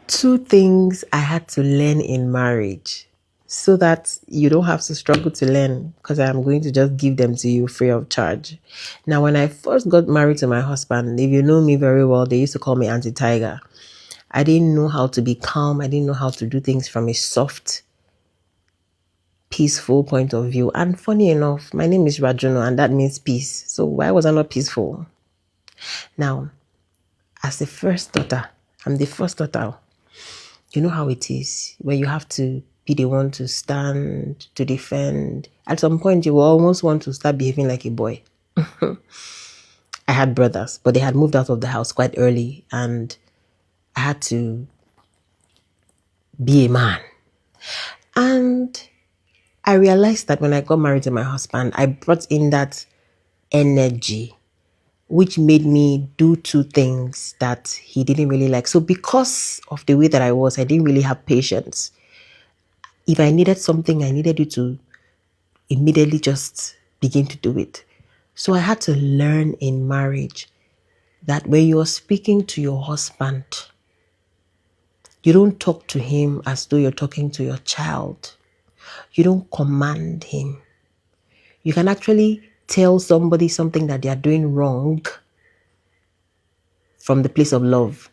Two things I had to learn in marriage so that you don't have to struggle to learn, because I'm going to just give them to you free of charge. Now, when I first got married to my husband, if you know me very well, they used to call me Auntie Tiger. I didn't know how to be calm. I didn't know how to do things from a soft, peaceful point of view. And funny enough, my name is Rajuno, and that means peace. So why was I not peaceful? Now, as the first daughter, I'm the first daughter. You know how it is where you have to be the one to stand, to defend. At some point, you will almost want to start behaving like a boy. I had brothers, but they had moved out of the house quite early, and I had to be a man. And I realized that when I got married to my husband, I brought in that energy, which made me do two things that he didn't really like. So because of the way that I was, I didn't really have patience. If I needed something, I needed you to immediately just begin to do it. So I had to learn in marriage that when you're speaking to your husband, you don't talk to him as though you're talking to your child. You don't command him. You can actually tell somebody something that they are doing wrong from the place of love.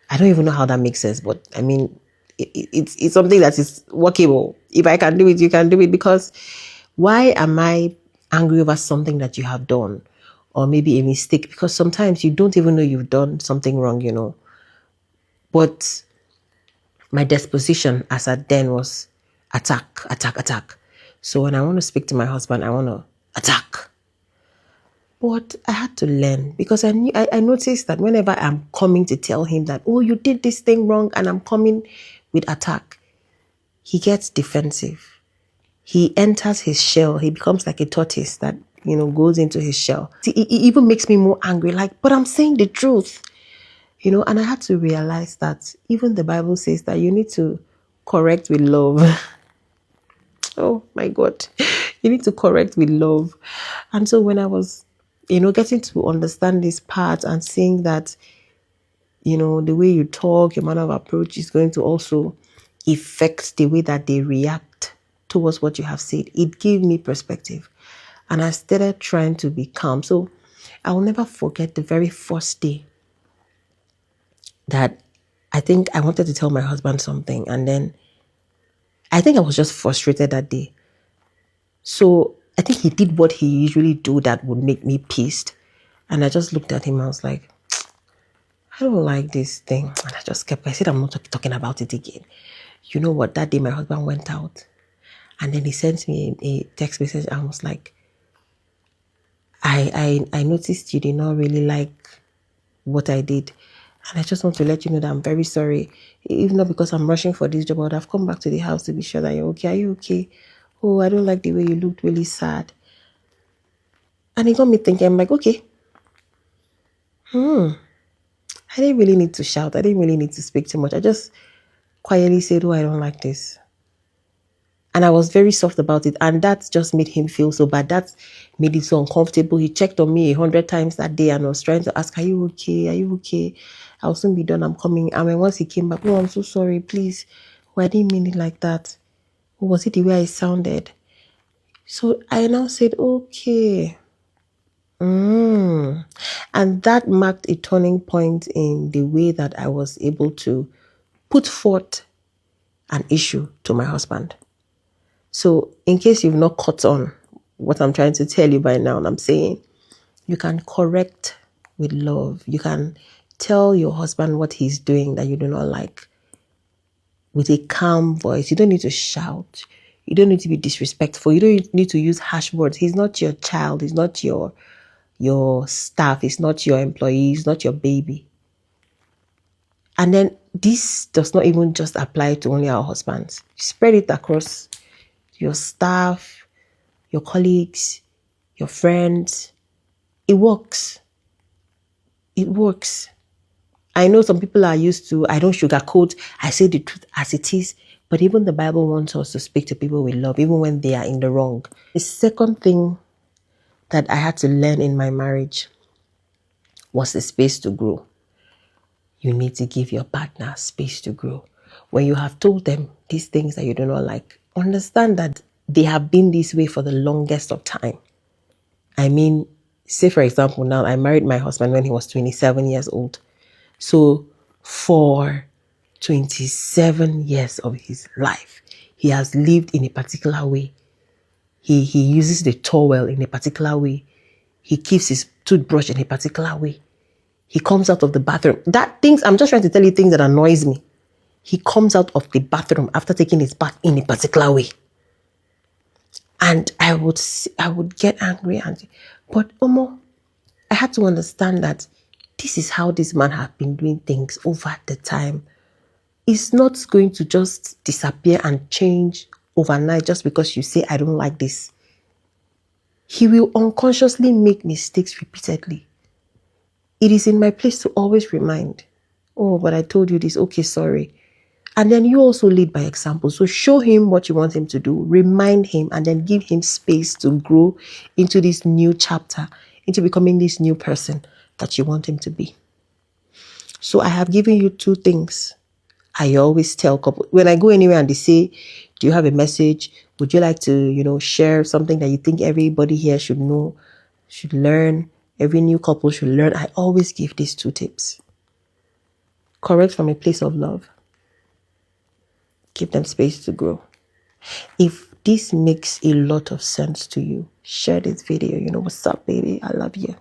I don't even know how that makes sense, but I mean, it's something that is workable. If I can do it, you can do it. Because why am I angry over something that you have done, or maybe a mistake? Because sometimes you don't even know you've done something wrong, you know. But my disposition as at then was attack, attack, attack. So when I want to speak to my husband, I want to attack. But I had to learn, because I noticed that whenever I'm coming to tell him that, oh, you did this thing wrong, and I'm coming with attack, he gets defensive. He enters his shell. He becomes like a tortoise that, goes into his shell. See, it even makes me more angry, like, but I'm saying the truth, and I had to realize that even the Bible says that you need to correct with love. Oh my God. You need to correct with love. And so when I was, getting to understand this part and seeing that, the way you talk, your manner of approach is going to also affect the way that they react towards what you have said, it gave me perspective. And I started trying to be calm. So I will never forget the very first day that I think I wanted to tell my husband something. And then I think I was just frustrated that day. So I think he did what he usually do that would make me pissed. And I just looked at him. I was like, I don't like this thing. And I just kept, I said, I'm not talking about it again. You know what? That day my husband went out. And then he sent me a text message and was like, I noticed you did not really like what I did. And I just want to let you know that I'm very sorry. If not because I'm rushing for this job, I would have come back to the house to be sure that you're okay. Are you okay? Oh, I don't like the way you looked really sad. And it got me thinking, I'm like, okay. I didn't really need to shout. I didn't really need to speak too much. I just quietly said, oh, I don't like this. And I was very soft about it. And that just made him feel so bad. That made it so uncomfortable. He checked on me 100 times that day and was trying to ask, are you okay? Are you okay? I'll soon be done. I'm coming. And when once he came back, oh, I'm so sorry. Please. Oh, I didn't mean it like that. Or was it the way I sounded? So I now said, okay. And that marked a turning point in the way that I was able to put forth an issue to my husband. So in case you've not caught on what I'm trying to tell you by now, I'm saying you can correct with love. You can tell your husband what he's doing that you do not like with a calm voice. You don't need to shout. You don't need to be disrespectful. You don't need to use harsh words. He's not your child. He's not your staff. He's not your employee. He's not your baby. And then this does not even just apply to only our husbands. Spread it across your staff, your colleagues, your friends. It works. It works. I know some people are used to, I don't sugarcoat, I say the truth as it is. But even the Bible wants us to speak to people with love, even when they are in the wrong. The second thing that I had to learn in my marriage was the space to grow. you need to give your partner space to grow. When you have told them these things that you do not like, understand that they have been this way for the longest of time. I mean, say for example, now I married my husband when he was 27 years old. So for 27 years of his life, he has lived in a particular way. He uses the towel in a particular way. He keeps his toothbrush in a particular way. He comes out of the bathroom. I'm just trying to tell you things that annoys me. He comes out of the bathroom after taking his bath in a particular way. And I would get angry. But Omo, I had to understand that this is how this man has been doing things over the time. It's not going to just disappear and change overnight just because you say, I don't like this. He will unconsciously make mistakes repeatedly. It is in my place to always remind, oh, but I told you this. Okay, sorry. And then you also lead by example. So show him what you want him to do, remind him, and then give him space to grow into this new chapter, into becoming this new person that you want him to be. So I have given you 2 things. I always tell couples, when I go anywhere and they say, do you have a message? Would you like to, share something that you think everybody here should know, should learn? Every new couple should learn. I always give these 2 tips. Correct from a place of love. Give them space to grow. If this makes a lot of sense to you, share this video. You know what's up, baby. I love you.